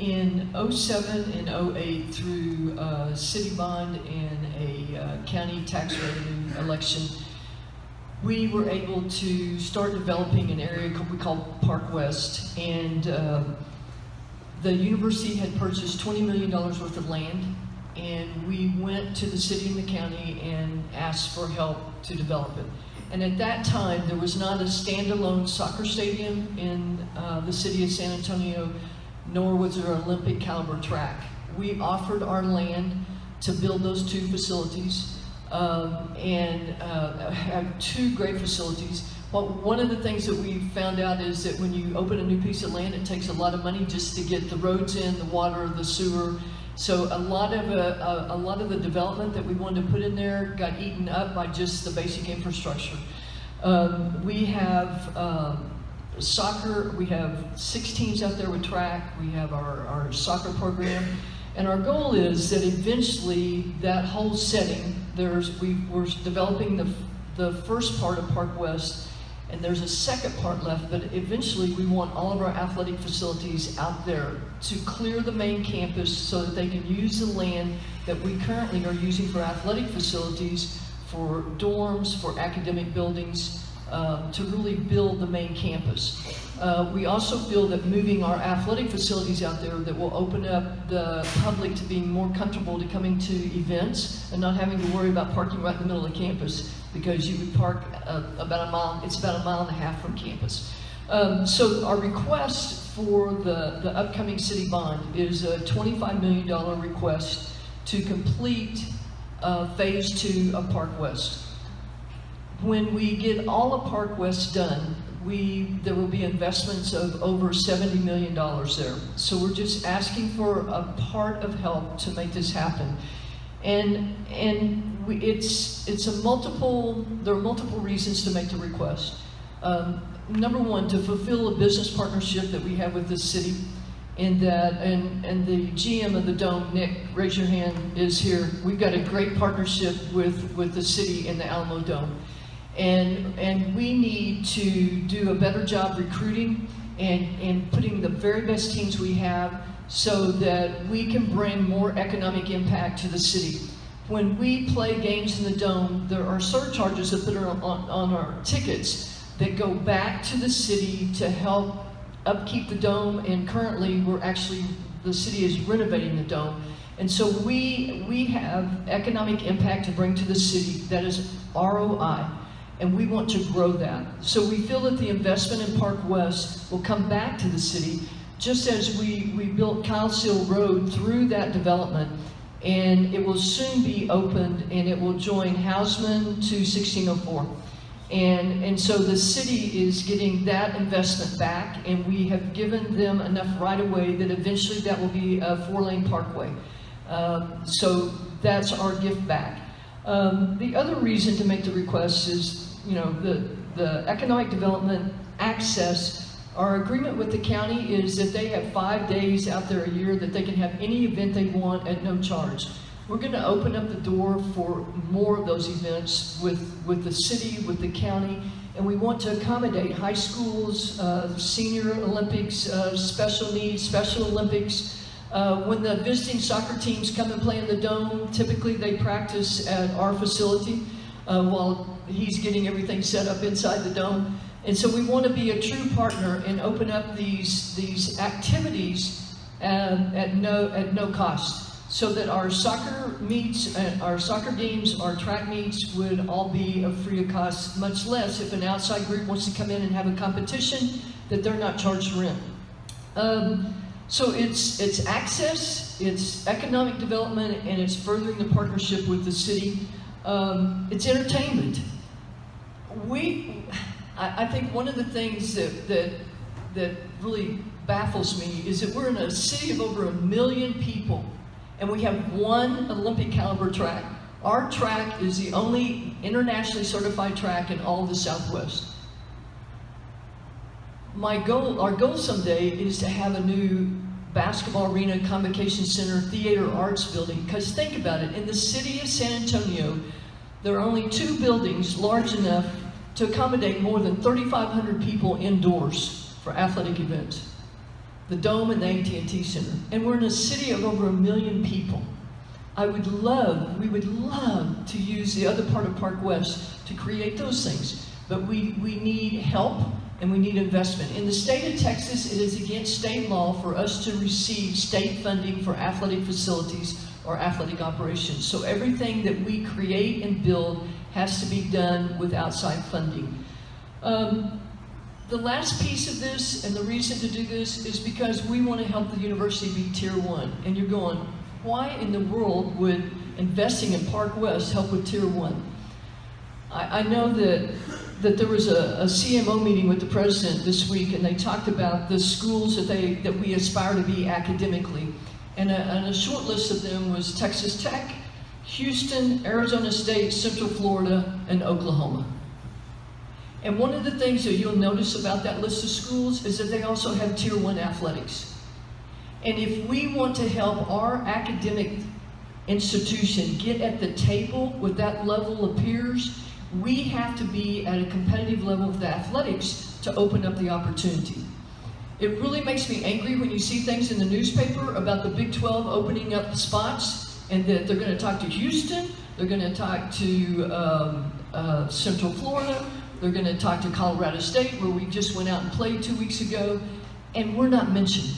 In '07 and '08, through a city bond and a county tax revenue election, we were able to start developing an area we call Park West, and the university had purchased $20 million worth of land, and we went to the city and the county and asked for help to develop it. And at that time, there was not a standalone soccer stadium in the city of San Antonio, nor was there an Olympic caliber track. We offered our land to build those two facilities, and have two great facilities. But one of the things that we found out is that when you open a new piece of land, it takes a lot of money just to get the roads in, the water, the sewer. So a lot of the development that we wanted to put in there got eaten up by just the basic infrastructure. We have soccer. We have 6 teams out there with track. We have our soccer program, and our goal is that eventually that whole setting. We're developing the first part of Park West, and there's a second part left, but eventually we want all of our athletic facilities out there to clear the main campus so that they can use the land that we currently are using for athletic facilities, for dorms, for academic buildings, to really build the main campus. We also feel that moving our athletic facilities out there that will open up the public to being more comfortable to coming to events and not having to worry about parking right in the middle of campus, because you would park about a mile. It's about a mile and a half from campus. So our request for the upcoming city bond is a $25 million request to complete phase 2 of Park West. When we get all of Park West done, there will be investments of over $70 million there. So we're just asking for a part of help to make this happen. And it's a multiple. There are multiple reasons to make the request. Number one, to fulfill a business partnership that we have with the city, and the GM of the Dome, Nick, raise your hand, is here. We've got a great partnership with the city and the Alamo Dome, and we need to do a better job recruiting and putting the very best teams we have, so that we can bring more economic impact to the city. When we play games in the Dome, there are surcharges that put on our tickets that go back to the city to help upkeep the Dome, and currently the city is renovating the Dome. And so we have economic impact to bring to the city that is ROI, and we want to grow that. So we feel that the investment in Park West will come back to the city, just as we built Kyle Seal Road through that development, and it will soon be opened, and it will join Hausman to 1604. And so the city is getting that investment back, and we have given them enough right of way that eventually that will be a 4-lane parkway. So that's our gift back. The other reason to make the request is, the economic development access. Our agreement with the county is that they have 5 days out there a year that they can have any event they want at no charge. We're going to open up the door for more of those events with the city, with the county, and we want to accommodate high schools, senior Olympics, special needs, Special Olympics. When the visiting soccer teams come and play in the Dome, typically they practice at our facility while he's getting everything set up inside the Dome. And so we want to be a true partner and open up these activities at no cost, so that our soccer meets, our soccer games, our track meets would all be free of cost, much less if an outside group wants to come in and have a competition, that they're not charged rent. So it's access, it's economic development, and it's furthering the partnership with the city. It's entertainment. I think one of the things that really baffles me is that we're in a city of over 1 million people, and we have one Olympic caliber track. Our track is the only internationally certified track in all of the Southwest. Our goal someday is to have a new basketball arena, convocation center, theater, arts building. Because think about it, in the city of San Antonio, there are only 2 buildings large enough to accommodate more than 3,500 people indoors for athletic events. the Dome and the AT&T Center. And we're in a city of over 1 million people. We would love to use the other part of Park West to create those things. But we need help and we need investment. In the state of Texas, it is against state law for us to receive state funding for athletic facilities or athletic operations. So everything that we create and build has to be done with outside funding. The last piece of this, and the reason to do this, is because we want to help the university be Tier 1. And you're going, why in the world would investing in Park West help with Tier 1? I know that there was a CMO meeting with the president this week, and they talked about the schools that we aspire to be academically. And a short list of them was Texas Tech, Houston, Arizona State, Central Florida, and Oklahoma. And one of the things that you'll notice about that list of schools is that they also have Tier 1 athletics. And if we want to help our academic institution get at the table with that level of peers, we have to be at a competitive level with the athletics to open up the opportunity. It really makes me angry when you see things in the newspaper about the Big 12 opening up spots and that they're going to talk to Houston, they're going to talk to Central Florida, they're going to talk to Colorado State, where we just went out and played 2 weeks ago, and we're not mentioned.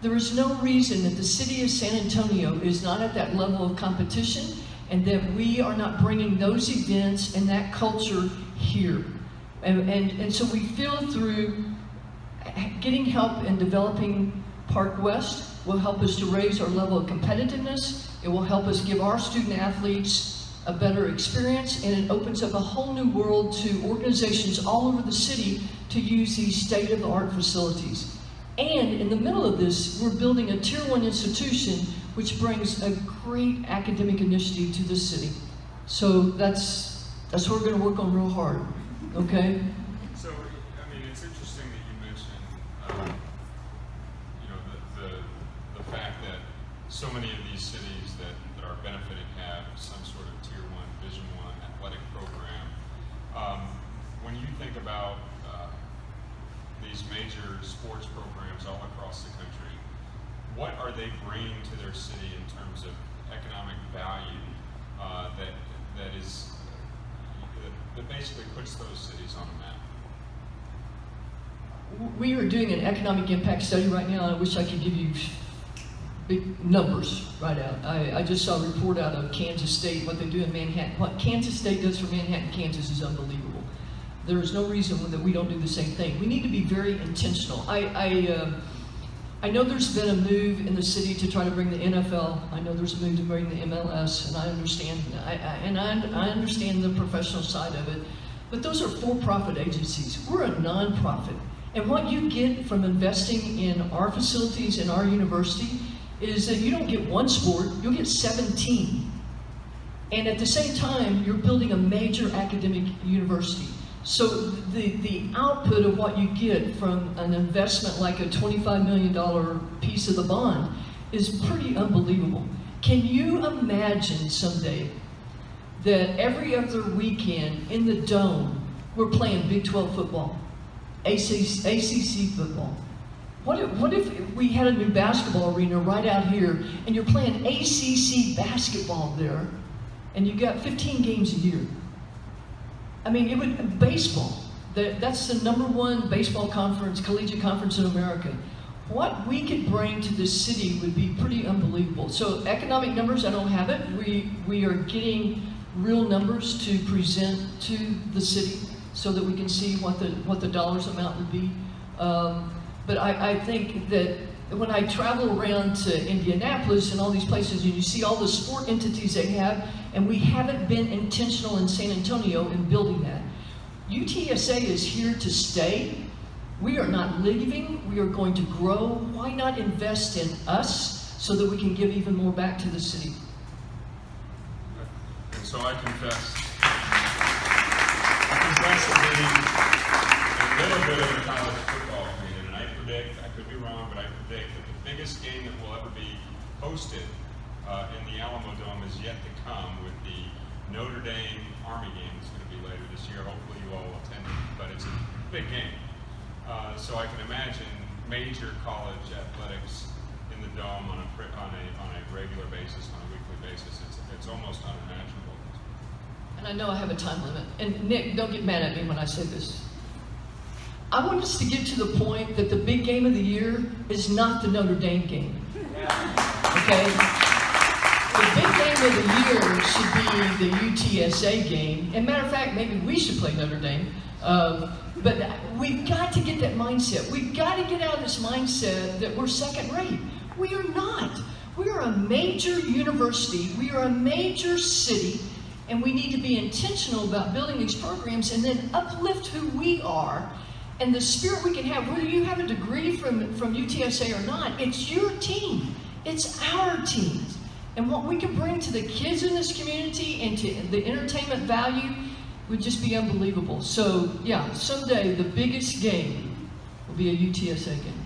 There is no reason that the city of San Antonio is not at that level of competition and that we are not bringing those events and that culture here. And so we feel through getting help in developing Park West will help us to raise our level of competitiveness. It will help us give our student athletes a better experience, and it opens up a whole new world to organizations all over the city to use these state-of-the-art facilities. And in the middle of this, we're building a Tier 1 institution which brings a great academic initiative to this city. So that's what we're going to work on real hard, okay? So, I mean, it's interesting that you mentioned, the fact that so many of these cities that are benefiting have some sort of Tier 1, Division 1 athletic program. When you think about these major sports programs all across the country, what are they bringing to their city in terms of economic value that basically puts those cities on the map? We are doing an economic impact study right now, and I wish I could give you big numbers right out. I just saw a report out of Kansas State, what they do in Manhattan. What Kansas State does for Manhattan, Kansas is unbelievable. There is no reason that we don't do the same thing. We need to be very intentional. I know there's been a move in the city to try to bring the NFL. I know there's a move to bring the MLS, and I understand. I understand the professional side of it. But those are for-profit agencies. We're a non-profit. And what you get from investing in our facilities in our university is that you don't get one sport, you'll get 17. And at the same time, you're building a major academic university. So the output of what you get from an investment like a $25 million piece of the bond is pretty unbelievable. Can you imagine someday that every other weekend in the Dome, we're playing Big 12 football, ACC football? What if we had a new basketball arena right out here and you're playing ACC basketball there and you got 15 games a year? I mean, it would, baseball, that's the #1 baseball conference, collegiate conference in America. What we could bring to this city would be pretty unbelievable. So economic numbers, I don't have it. We are getting real numbers to present to the city so that we can see what the dollars amount would be. But I think that when I travel around to Indianapolis and all these places and you see all the sport entities they have, and we haven't been intentional in San Antonio in building that. UTSA is here to stay. We are not leaving, we are going to grow. Why not invest in us so that we can give even more back to the city? And so I confess to being a little bit of a college football fan, and I predict, I could be wrong, but I predict that the biggest game that will ever be hosted in the Alamo Dome is yet to come with the Notre Dame Army game that's going to be later this year. Hopefully you all will attend it, but it's a big game. So I can imagine major college athletics in the Dome on a regular basis, on a weekly basis. It's almost unimaginable. And I know I have a time limit. And Nick, don't get mad at me when I say this. I want us to get to the point that the big game of the year is not the Notre Dame game. Okay? The big game of the year should be the UTSA game. And matter of fact, maybe we should play Notre Dame. But we've got to get that mindset. We've got to get out of this mindset that we're second rate. We are not. We are a major university. We are a major city. And we need to be intentional about building these programs and then uplift who we are and the spirit we can have. Whether you have a degree from UTSA or not, it's your team. It's our team. And what we can bring to the kids in this community and to the entertainment value would just be unbelievable. So, yeah, someday the biggest game will be a UTSA game.